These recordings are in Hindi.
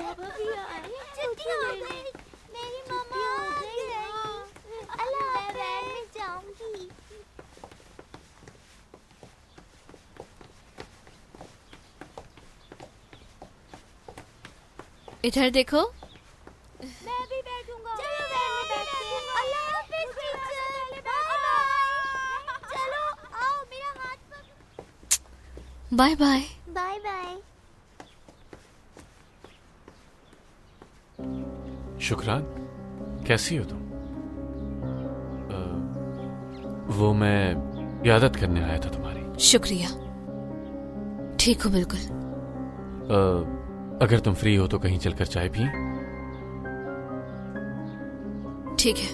छुट्टी हो गई, मेरी मम्मा आ गई। अल्लाह मैं में जाऊंगी। इधर देखो। मैं भी बैठूंगा। चलो वैन में बैठते हैं। अल्लाह हाफिज टीचर। बाय। चलो आओ मेरा हाथ पकड़ो। Bye bye. Bye bye. शुक्रान, कैसी हो तुम? वो मैं इयादत करने आया था तुम्हारी। शुक्रिया, ठीक हो बिल्कुल। अगर तुम फ्री हो तो कहीं चलकर चाय पिए। ठीक है,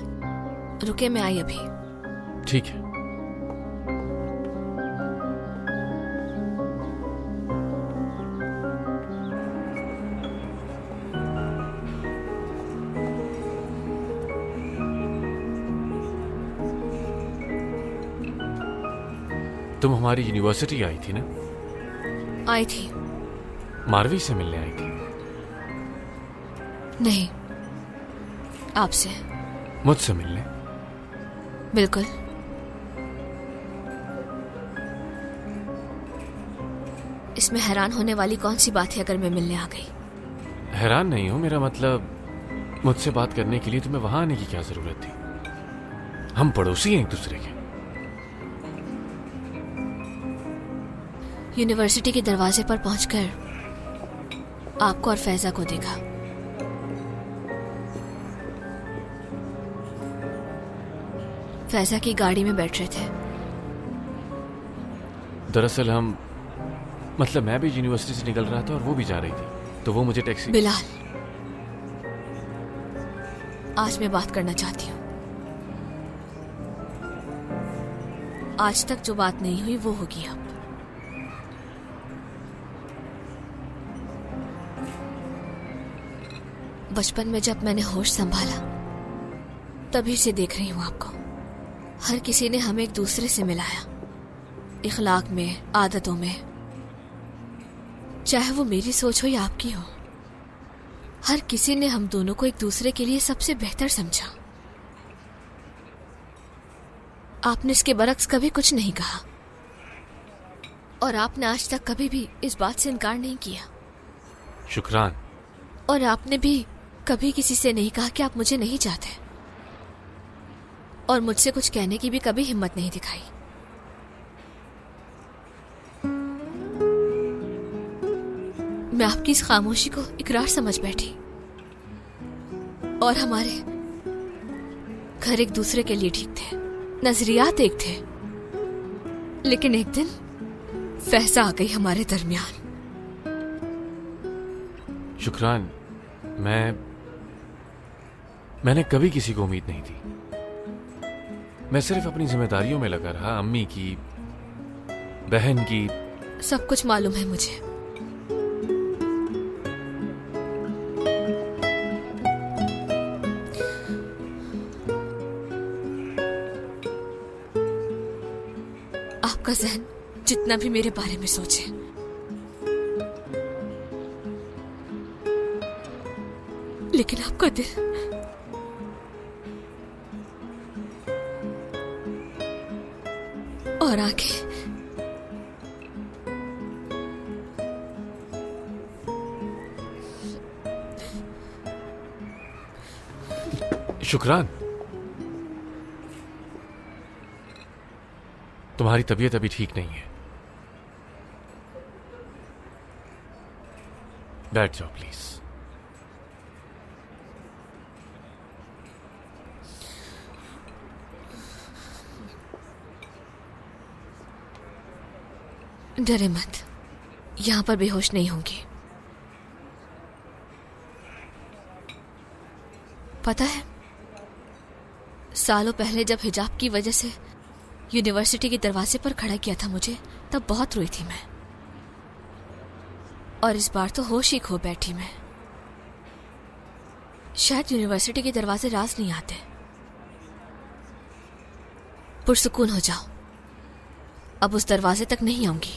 रुके, मैं आई अभी। ठीक है। तुम हमारी यूनिवर्सिटी आई थी ना? आई थी। मारवी से मिलने आई थी? नहीं, आपसे। मुझसे मिलने? बिल्कुल। इसमें हैरान होने वाली कौन सी बात है अगर मैं मिलने आ गई? हैरान नहीं हूं, मेरा मतलब मुझसे बात करने के लिए तुम्हें वहां आने की क्या जरूरत थी? हम पड़ोसी हैं एक दूसरे के। यूनिवर्सिटी के दरवाजे पर पहुंचकर आपको और फैजा को देखा। फैजा की गाड़ी में बैठ रहे थे। दरअसल मैं भी यूनिवर्सिटी से निकल रहा था और वो भी जा रही थी, तो वो मुझे टैक्सी। बिलाल, आज मैं बात करना चाहती हूँ। आज तक जो बात नहीं हुई वो होगी अब। बचपन में जब मैंने होश संभाला तभी से देख रही हूं आपको। हर किसी ने हमें एक दूसरे से मिलाया, इखलाक में, आदतों में, चाहे वो मेरी सोच हो या आपकी हो। हर किसी ने हम दोनों को एक दूसरे के लिए सबसे बेहतर समझा। आपने इसके बरक्स कभी कुछ नहीं कहा और आपने आज तक कभी भी इस बात से इनकार नहीं किया। शुक्रान। और आपने भी कभी किसी से नहीं कहा कि आप मुझे नहीं चाहते, और मुझसे कुछ कहने की भी कभी हिम्मत नहीं दिखाई। मैं आपकी इस खामोशी को इकरार समझ बैठी और हमारे घर एक दूसरे के लिए ठीक थे, नजरियात एक थे, लेकिन एक दिन फैजा आ गई हमारे दरमियान। शुक्रान, मैंने कभी किसी को उम्मीद नहीं थी। मैं सिर्फ अपनी जिम्मेदारियों में लगा रहा, अम्मी की, बहन की। सब कुछ मालूम है मुझे। आपका ज़हन जितना भी मेरे बारे में सोचे, लेकिन आपका दिल और आंखें शुक्रान, तुम्हारी तबीयत अभी ठीक नहीं है। बैठ जाओ प्लीज। डरे मत, यहां पर बेहोश नहीं होंगी। पता है, सालों पहले जब हिजाब की वजह से यूनिवर्सिटी के दरवाजे पर खड़ा किया था मुझे, तब बहुत रोई थी मैं, और इस बार तो होश ही खो बैठी मैं। शायद यूनिवर्सिटी के दरवाजे राज नहीं आते। पुरसुकून हो जाओ, अब उस दरवाजे तक नहीं आऊंगी।